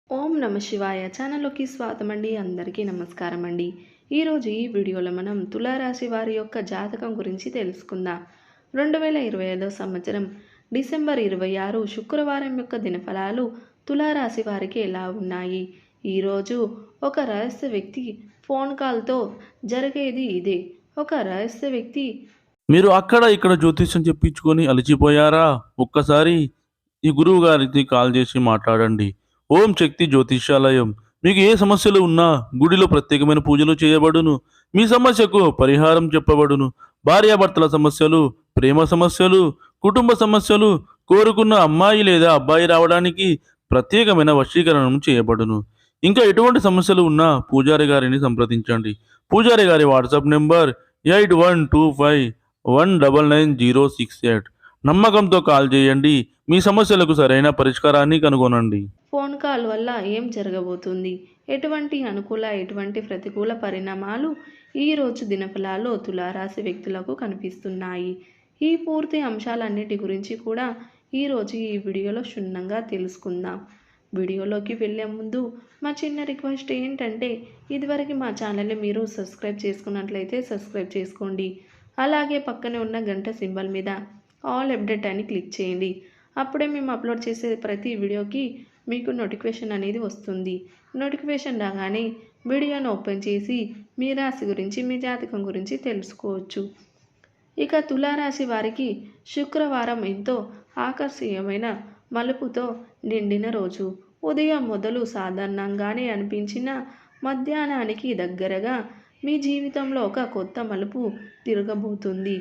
ఓం నమ శివాయ ఛానల్లోకి స్వాగతం అండి. అందరికీ నమస్కారం అండి. ఈరోజు ఈ వీడియోలో మనం తులారాశి వారి యొక్క జాతకం గురించి తెలుసుకుందాం. 2025 సంవత్సరం డిసెంబర్ 26 శుక్రవారం యొక్క దినఫలాలు తులారాశి వారికి ఎలా ఉన్నాయి? ఈరోజు ఒక రహస్య వ్యక్తి ఫోన్ కాల్తో జరిగేది ఇదే. ఒక రహస్య వ్యక్తి మీరు అక్కడ ఇక్కడ జ్యోతిష్యం చెప్పించుకొని అలసిపోయారా? ఒక్కసారి ఈ గురువు గారికి కాల్ చేసి మాట్లాడండి. ఓం శక్తి జ్యోతిష్యాలయం. మీకు ఏ సమస్యలు ఉన్నా గుడిలో ప్రత్యేకమైన పూజలు చేయబడును. మీ సమస్యకు పరిహారం చెప్పబడును. భార్యాభర్తల సమస్యలు, ప్రేమ సమస్యలు, కుటుంబ సమస్యలు, కోరుకున్న అమ్మాయి లేదా అబ్బాయి రావడానికి ప్రత్యేకమైన వశీకరణం చేయబడును. ఇంకా ఎటువంటి సమస్యలు ఉన్నా పూజారి గారిని సంప్రదించండి. పూజారి గారి వాట్సాప్ నెంబర్ 8125199068. నమ్మకంతో కాల్ చేయండి. మీ సమస్యలకు సరైన పరిష్కారాన్ని కనుగొనండి. ఫోన్ కాల్ వల్ల ఏం జరగబోతుంది? ఎటువంటి అనుకూల, ఎటువంటి ప్రతికూల పరిణామాలు ఈరోజు దినఫలాల్లో తులారాశి వ్యక్తులకు కనిపిస్తున్నాయి? ఈ పూర్తి అంశాలన్నిటి గురించి కూడా ఈరోజు ఈ వీడియోలో క్షుణ్ణంగా తెలుసుకుందాం. వీడియోలోకి వెళ్ళే ముందు మా చిన్న రిక్వెస్ట్ ఏంటంటే, ఇదివరకు మా ఛానల్ని మీరు సబ్స్క్రైబ్ చేసుకున్నట్లయితే సబ్స్క్రైబ్ చేసుకోండి. అలాగే పక్కనే ఉన్న గంట సింబల్ మీద ఆల్ అప్డేట్ అని క్లిక్ చేయండి. అప్పుడే మేము అప్లోడ్ చేసే ప్రతి వీడియోకి మీకు నోటిఫికేషన్ అనేది వస్తుంది. నోటిఫికేషన్ రాగానే వీడియోను ఓపెన్ చేసి మీ రాశి గురించి, మీ జాతకం గురించి తెలుసుకోవచ్చు. ఇక తులారాశి వారికి శుక్రవారం ఎంతో ఆకర్షణీయమైన మలుపుతో నిండిన రోజు. ఉదయం మొదలు సాధారణంగానే అనిపించిన మధ్యాహ్నానికి దగ్గరగా మీ జీవితంలో ఒక కొత్త మలుపు తిరగబోతుంది.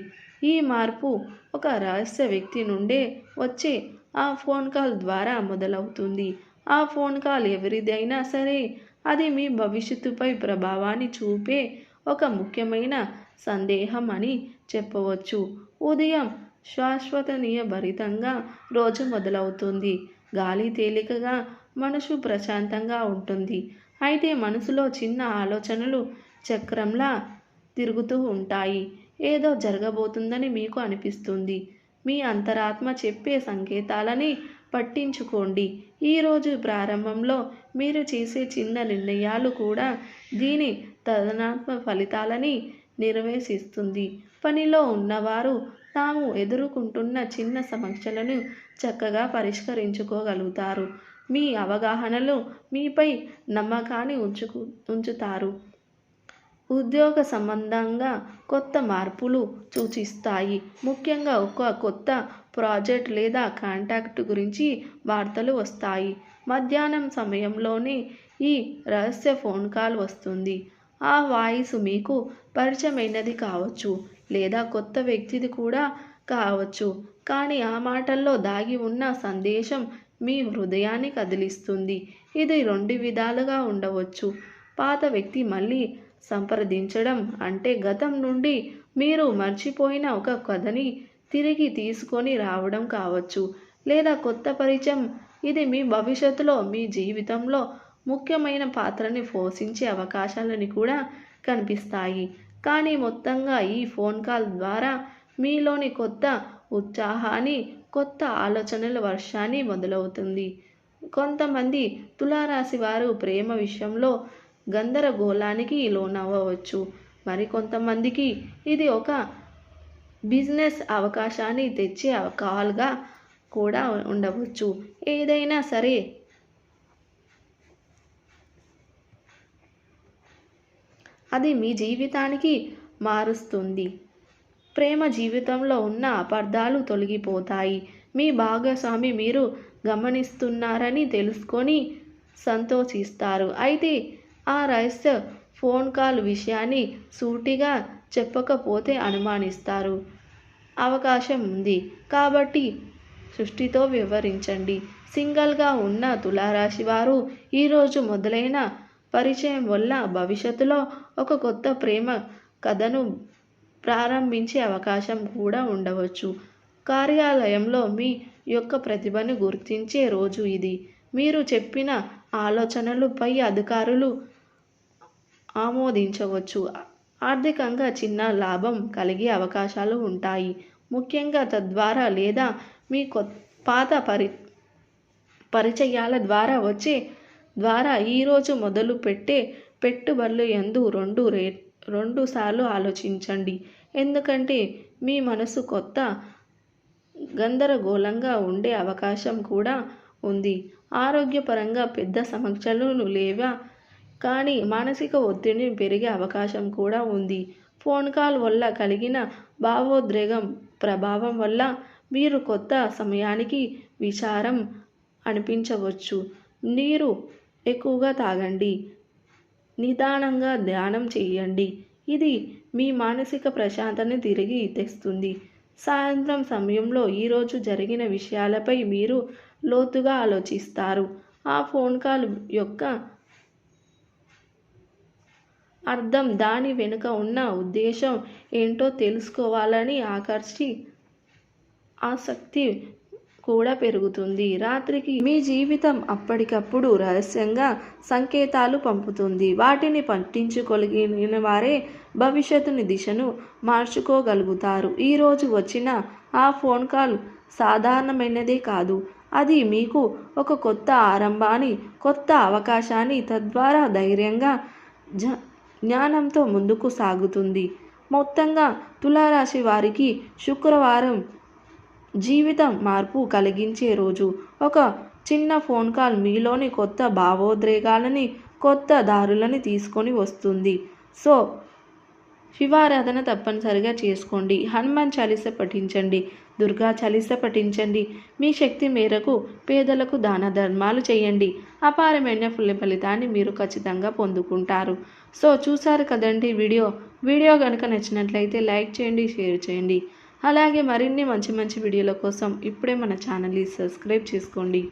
ఈ మార్పు ఒక రహస్య వ్యక్తి నుండే వచ్చే ఆ ఫోన్ కాల్ ద్వారా మొదలవుతుంది. ఆ ఫోన్ కాల్ ఎవరిదైనా సరే, అది మీ భవిష్యత్తుపై ప్రభావాన్ని చూపే ఒక ముఖ్యమైన సందేహం అని చెప్పవచ్చు. ఉదయం శాశ్వతనీయ భరితంగా రోజు మొదలవుతుంది. గాలి తేలికగా, మనసు ప్రశాంతంగా ఉంటుంది. అయితే మనసులో చిన్న ఆలోచనలు చక్రంలా తిరుగుతూ ఉంటాయి. ఏదో జరగబోతుందని మీకు అనిపిస్తుంది. మీ అంతరాత్మ చెప్పే సంకేతాలని పట్టించుకోండి. ఈరోజు ప్రారంభంలో మీరు చేసే చిన్న నిర్ణయాలు కూడా దీని తదనాత్మ ఫలితాలని నిర్వచిస్తుంది. పనిలో ఉన్నవారు తాము ఎదుర్కొంటున్న చిన్న సమస్యలను చక్కగా పరిష్కరించుకోగలుగుతారు. మీ అవగాహనలు మీపై నమ్మకాన్ని ఉంచుతారు. ఉద్యోగ సంబంధంగా కొత్త మార్పులు సూచిస్తాయి. ముఖ్యంగా ఒక కొత్త ప్రాజెక్ట్ లేదా కాంటాక్ట్ గురించి వార్తలు వస్తాయి. మధ్యాహ్నం సమయంలోనే ఈ రహస్య ఫోన్ కాల్ వస్తుంది. ఆ వాయిస్ మీకు పరిచయమైనది కావచ్చు, లేదా కొత్త వ్యక్తిది కూడా కావచ్చు. కానీ ఆ మాటల్లో దాగి ఉన్న సందేశం మీ హృదయాన్ని కదిలిస్తుంది. ఇది రెండు విధాలుగా ఉండవచ్చు. పాత వ్యక్తి మళ్ళీ సంప్రదించడం అంటే గతం నుండి మీరు మర్చిపోయిన ఒక కథని తిరిగి తీసుకొని రావడం కావచ్చు. లేదా కొత్త పరిచయం, ఇది మీ భవిష్యత్తులో, మీ జీవితంలో ముఖ్యమైన పాత్రని పోషించే అవకాశాలని కూడా కనిపిస్తాయి. కానీ మొత్తంగా ఈ ఫోన్ కాల్ ద్వారా మీలోని కొత్త ఉత్సాహాన్ని, కొత్త ఆలోచనల వర్షాన్ని మొదలవుతుంది. కొంతమంది తులారాశి వారు ప్రేమ విషయంలో గందరగోళానికి లోనవ్వవచ్చు. మరికొంతమందికి ఇది ఒక బిజినెస్ అవకాశాన్ని తెచ్చే కాల్గా కూడా ఉండవచ్చు. ఏదైనా సరే అది మీ జీవితానికి మారుస్తుంది. ప్రేమ జీవితంలో ఉన్న అపార్థాలు తొలగిపోతాయి. మీ భాగస్వామి మీరు గమనిస్తున్నారని తెలుసుకొని సంతోషిస్తారు. అయితే ఆ రహస్య ఫోన్ కాల్ విషయాన్ని సూటిగా చెప్పకపోతే అనుమానిస్తారు అవకాశం ఉంది. కాబట్టి సృష్టితో వివరించండి. సింగిల్గా ఉన్న తులారాశి వారు ఈరోజు మొదలైన పరిచయం వల్ల భవిష్యత్తులో ఒక కొత్త ప్రేమ కథను ప్రారంభించే అవకాశం కూడా ఉండవచ్చు. కార్యాలయంలో మీ యొక్క ప్రతిభను గుర్తించే రోజు ఇది. మీరు చెప్పిన ఆలోచనలు పై అధికారులు ఆమోదించవచ్చు. ఆర్థికంగా చిన్న లాభం కలిగే అవకాశాలు ఉంటాయి. ముఖ్యంగా తద్వారా లేదా మీ పాత పరిచయాల ద్వారా వచ్చే ద్వారా ఈరోజు మొదలు పెట్టే పెట్టుబడులు యందు రెండు సార్లు ఆలోచించండి. ఎందుకంటే మీ మనసు కొత్త గందరగోళంగా ఉండే అవకాశం కూడా ఉంది. ఆరోగ్యపరంగా పెద్ద సమస్యలు లేవా, కానీ మానసిక ఒత్తిడి పెరిగే అవకాశం కూడా ఉంది. ఫోన్ కాల్ వల్ల కలిగిన భావోద్వేగం ప్రభావం వల్ల మీరు కొత్త సమయానికి విచారం అనిపించవచ్చు. నీరు ఎక్కువగా తాగండి. నిదానంగా ధ్యానం చేయండి. ఇది మీ మానసిక ప్రశాంతతని తిరిగి తెస్తుంది. సాయంత్రం సమయంలో ఈరోజు జరిగిన విషయాలపై మీరు లోతుగా ఆలోచిస్తారు. ఆ ఫోన్ కాల్ యొక్క అర్థం, దాని వెనుక ఉన్న ఉద్దేశం ఏంటో తెలుసుకోవాలని ఆసక్తి కూడా పెరుగుతుంది. రాత్రికి మీ జీవితం అప్పటికప్పుడు రహస్యంగా సంకేతాలు పంపుతుంది. వాటిని పట్టించుకోగలిగిన వారే భవిష్యత్తుని దిశను మార్చుకోగలుగుతారు. ఈరోజు వచ్చిన ఆ ఫోన్ కాల్ సాధారణమైనదే కాదు. అది మీకు ఒక కొత్త ఆరంభాన్ని, కొత్త అవకాశాన్ని, తద్వారా ధైర్యంగా జ్ఞానంతో ముందుకు సాగుతుంది. మొత్తంగా తులారాశి వారికి శుక్రవారం జీవితం మార్పు కలిగించే రోజు. ఒక చిన్న ఫోన్ కాల్ మీలోని కొత్త భావోద్వేగాలని, కొత్త దారులని తీసుకొని వస్తుంది. సో శివారాధన తప్పనిసరిగా చేసుకోండి. హనుమాన్ చాలీస పఠించండి. దుర్గా చాలీస పఠించండి. మీ శక్తి మేరకు పేదలకు దాన ధర్మాలు చేయండి. అపారమైన ఫలితాన్ని మీరు ఖచ్చితంగా పొందుకుంటారు. సో చూసారు కదండి వీడియో కనుక నచ్చినట్లయితే లైక్ చేయండి, షేర్ చేయండి. అలాగే మరిన్ని మంచి వీడియోల కోసం ఇప్పుడే మన ఛానల్ని సబ్స్క్రైబ్ చేసుకోండి.